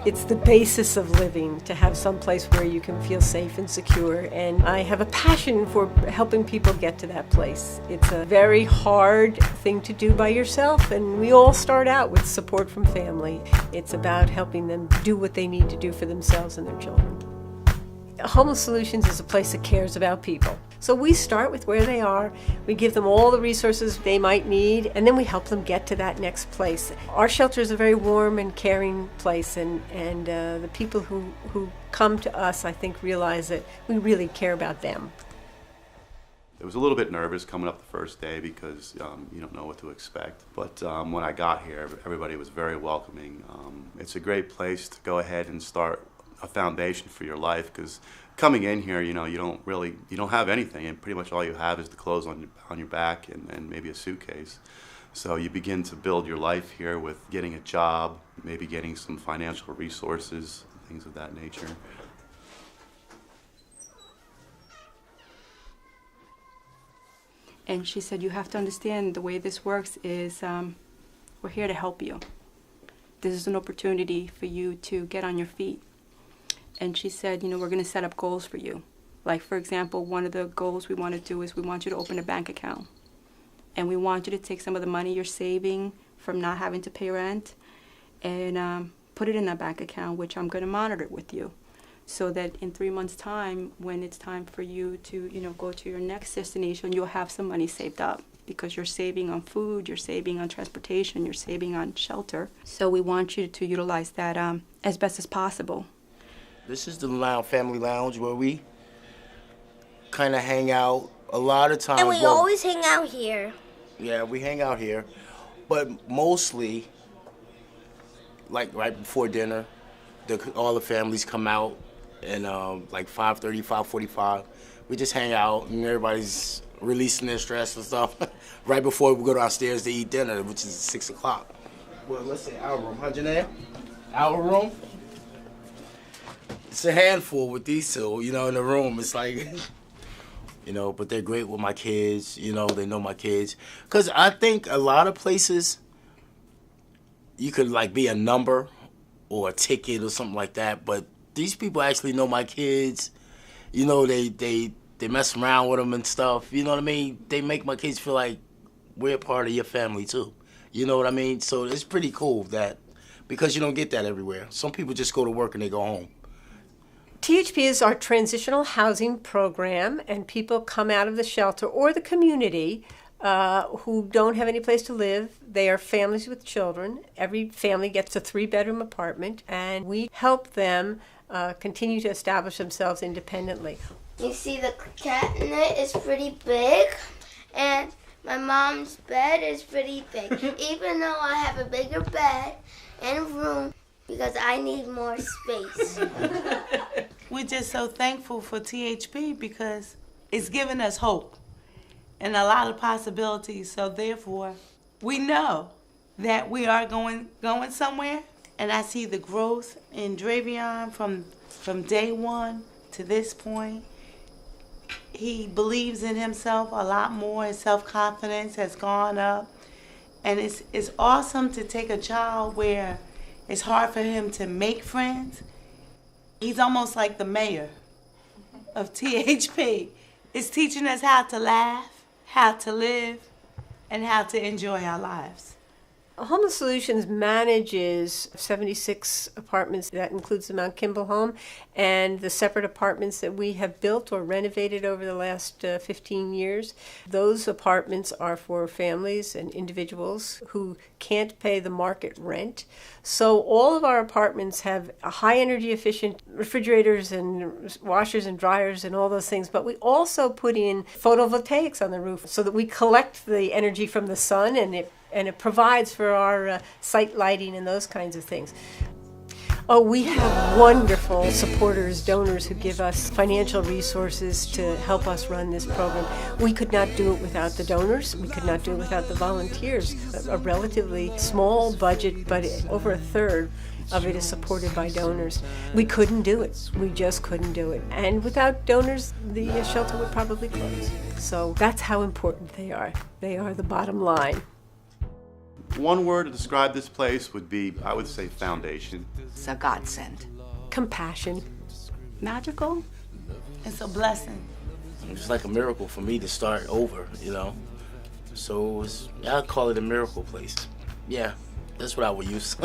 It's the basis of living, to have some place where you can feel safe and secure. And I have a passion for helping people get to that place. It's a very hard thing to do by yourself, and we all start out with support from family. It's about helping them do what they need to do for themselves and their children. Homeless Solutions is a place that cares about people. So we start with where they are, we give them all the resources they might need, and then we help them get to that next place. Our shelter is a very warm and caring place, and the people who come to us, I think, realize that we really care about them. It was a little bit nervous coming up the first day because you don't know what to expect. But when I got here, everybody was very welcoming. It's a great place to go ahead and start a foundation for your life, because coming in here, you don't have anything, and pretty much all you have is the clothes on your back and maybe a suitcase. So you begin to build your life here with getting a job, maybe getting some financial resources, things of that nature. And she said, you have to understand the way this works is we're here to help you. This is an opportunity for you to get on your feet. And she said, we're going to set up goals for you. Like, for example, one of the goals we want to do is we want you to open a bank account. And we want you to take some of the money you're saving from not having to pay rent and put it in that bank account, which I'm going to monitor with you. So that in 3 months' time, when it's time for you to, go to your next destination, you'll have some money saved up, because you're saving on food, you're saving on transportation, you're saving on shelter. So we want you to utilize that as best as possible. This is the family lounge where we kind of hang out a lot of times. And we always hang out here. Yeah, we hang out here. But mostly, like right before dinner, all the families come out, and like 5:30, 5:45, we just hang out, and everybody's releasing their stress and stuff right before we go downstairs to eat dinner, which is 6 o'clock. Well, let's say our room, huh, Janae? Our room? It's a handful with these two, in the room. It's like, but they're great with my kids. They know my kids. Because I think a lot of places, you could, like, be a number or a ticket or something like that. But these people actually know my kids. They mess around with them and stuff. You know what I mean? They make my kids feel like we're part of your family, too. You know what I mean? So it's pretty cool that, because you don't get that everywhere. Some people just go to work and they go home. THP is our transitional housing program, and people come out of the shelter or the community who don't have any place to live. They are families with children. Every family gets a 3-bedroom apartment, and we help them continue to establish themselves independently. You see, the cabinet is pretty big, and my mom's bed is pretty big, even though I have a bigger bed and room, because I need more space. We're just so thankful for THP because it's given us hope and a lot of possibilities. So therefore, we know that we are going somewhere. And I see the growth in Dravion from day one to this point. He believes in himself a lot more. His self-confidence has gone up. And it's awesome to take a child where it's hard for him to make friends. He's almost like the mayor of THP. It's teaching us how to laugh, how to live, and how to enjoy our lives. Homeless Solutions manages 76 apartments. That includes the Mount Kimball home and the separate apartments that we have built or renovated over the last 15 years. Those apartments are for families and individuals who can't pay the market rent. So all of our apartments have high energy efficient refrigerators and washers and dryers and all those things, but we also put in photovoltaics on the roof so that we collect the energy from the sun, and it provides for our site lighting and those kinds of things. Oh, we have wonderful supporters, donors who give us financial resources to help us run this program. We could not do it without the donors. We could not do it without the volunteers. A relatively small budget, but over a third of it is supported by donors. We couldn't do it. We just couldn't do it. And without donors, the shelter would probably close. So that's how important they are. They are the bottom line. One word to describe this place would be, I would say, foundation. It's a godsend. Compassion. Magical? It's a blessing. It's like a miracle for me to start over, you know. So I'd call it a miracle place. Yeah, that's what I would use.